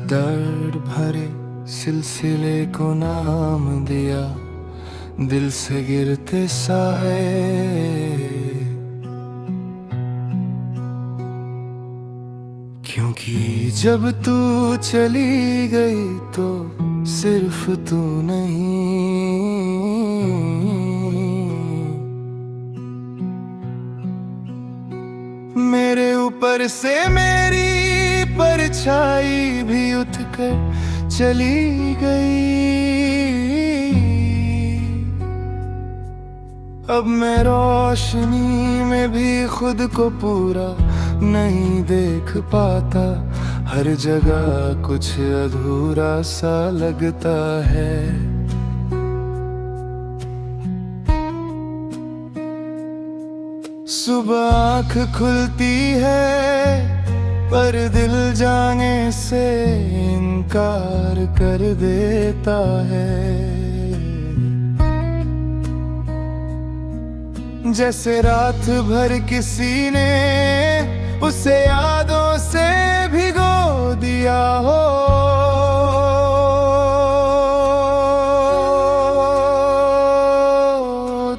दर्द भरे सिलसिले को नाम दिया, दिल से गिरते साए। क्योंकि जब तू चली गई तो सिर्फ तू नहीं, मेरे ऊपर से मेरी परछाई भी उठकर चली गई। अब मैं रोशनी में भी खुद को पूरा नहीं देख पाता, हर जगह कुछ अधूरा सा लगता है। सुबह आँख खुलती है पर दिल जाने से इनकार कर देता है। जैसे रात भर किसी ने उसे यादों से भिगो दिया हो।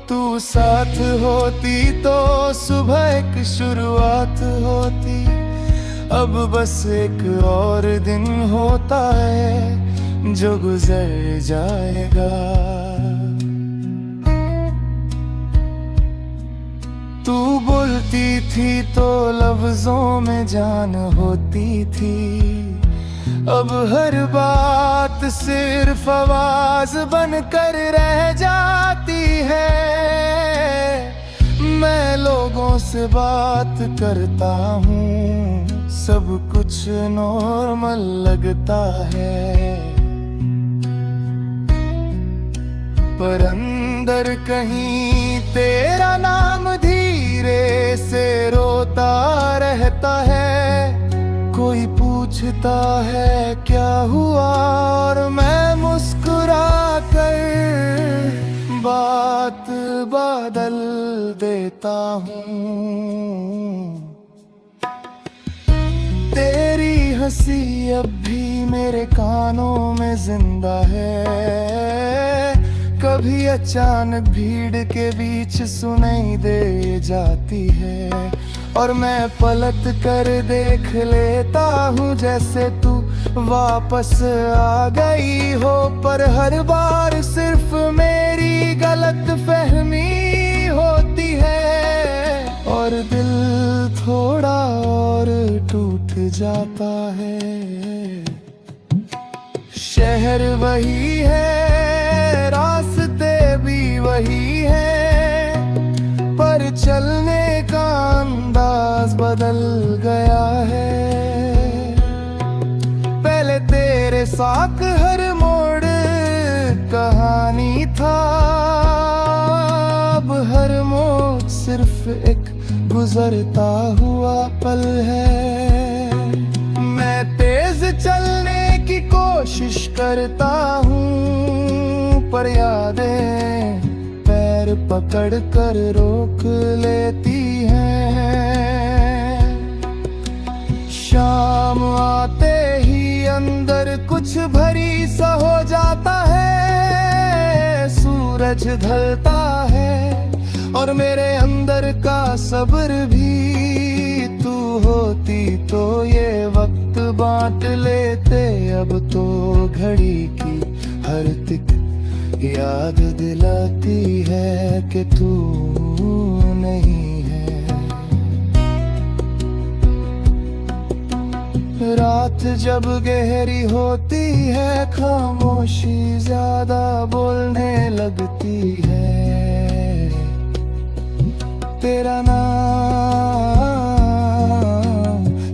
तू साथ होती तो सुबह एक शुरुआत होती, अब बस एक और दिन होता है जो गुजर जाएगा। तू बोलती थी तो लफ्जों में जान होती थी, अब हर बात सिर्फ आवाज बनकर रह जाती है। मैं लोगों से बात करता हूँ, सब कुछ नॉर्मल लगता है, पर अंदर कहीं तेरा नाम धीरे से रोता रहता है। कोई पूछता है क्या हुआ और मैं मुस्कुरा कर बात बदल देता हूँ। तेरी हंसी अब भी मेरे कानों में जिंदा है, कभी अचानक भीड़ के बीच सुनाई दे जाती है, और मैं पलट कर देख लेता हूँ जैसे तू वापस आ गई हो। पर हर बार सिर्फ मेरी गलत फहमी होती है और दिल थोड़ा और टूट जाता है। शहर वही है, रास्ते भी वही है, पर चलने का अंदाज बदल गया है। पहले तेरे साथ हर मोड़ कहानी था, अब हर मोड़ सिर्फ एक गुजरता हुआ पल है। मैं तेज चलने की कोशिश करता हूँ, पर यादें पैर पकड़ कर रोक लेती हैं। शाम आते ही अंदर कुछ भरी सा हो जाता है, सूरज ढलता है और मेरे अंदर का सब्र भी तू होती तो ये वक्त बांट लेते। अब तो घड़ी की हर तिक याद दिलाती है कि तू नहीं है। रात जब गहरी होती है, खामोशी ज्यादा बोलने लगती है। तेरा नाम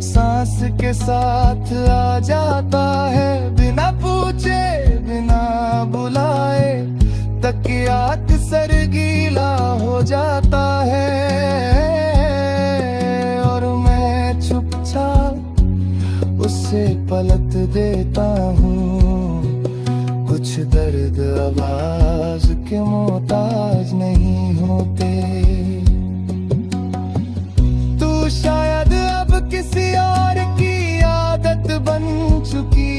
सांस के साथ आ जाता है, बिना पूछे बिना बुलाए तकिया अक्सर गीला हो जाता है। और मैं चुपचाप उससे पलट देता हूँ, कुछ दर्द आवाज के मोहताज नहीं होते। तू शायद अब किसी और की आदत बन चुकी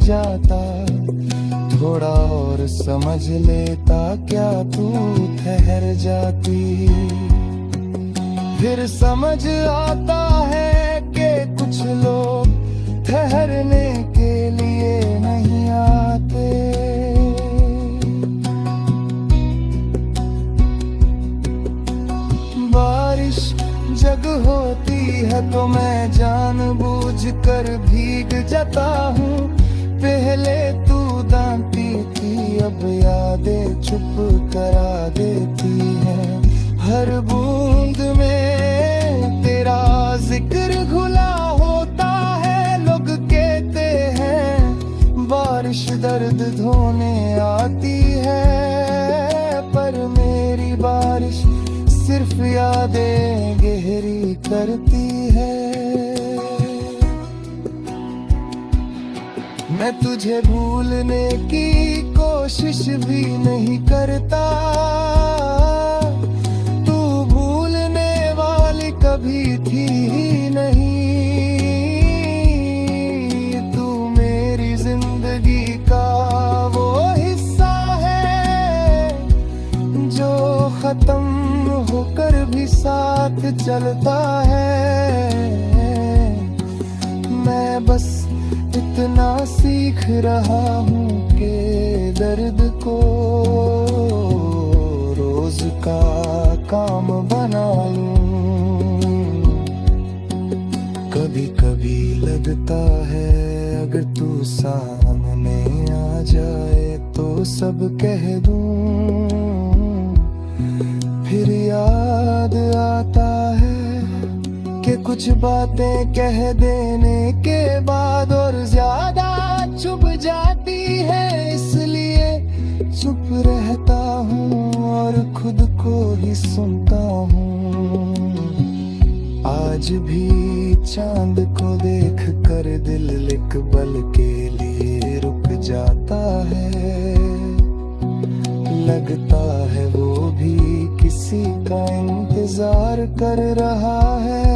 जाता, थोड़ा और समझ लेता क्या तू ठहर जाती। फिर समझ आता है कि कुछ लोग ठहरने के लिए नहीं आते। बारिश जग होती है तो मैं जानबूझकर भीग जाता हूँ। पहले तू दांती थी, अब यादें चुप करा देती हैं। हर बूंद में तेरा जिक्र घुला होता है। लोग कहते हैं बारिश दर्द धोने आती है, पर मेरी बारिश सिर्फ यादें गहरी करती है। मैं तुझे भूलने की कोशिश भी नहीं करता, तू भूलने वाली कभी थी ही नहीं। तू मेरी जिंदगी का वो हिस्सा है जो खत्म होकर भी साथ चलता है। मैं बस इतना सीख रहा हूँ कि दर्द को रोज का काम बना लूं। कभी कभी लगता है अगर तू सामने आ जाए तो सब कह दूं। फिर याद आता है कि कुछ बातें कह देने के बाद और ज्यादा चुभ जाती है, इसलिए चुप रहता हूँ और खुद को ही सुनता हूँ। आज भी चांद को देख कर दिल एक पल के लिए रुक जाता है। लगता है वो भी किसी का इंतजार कर रहा है।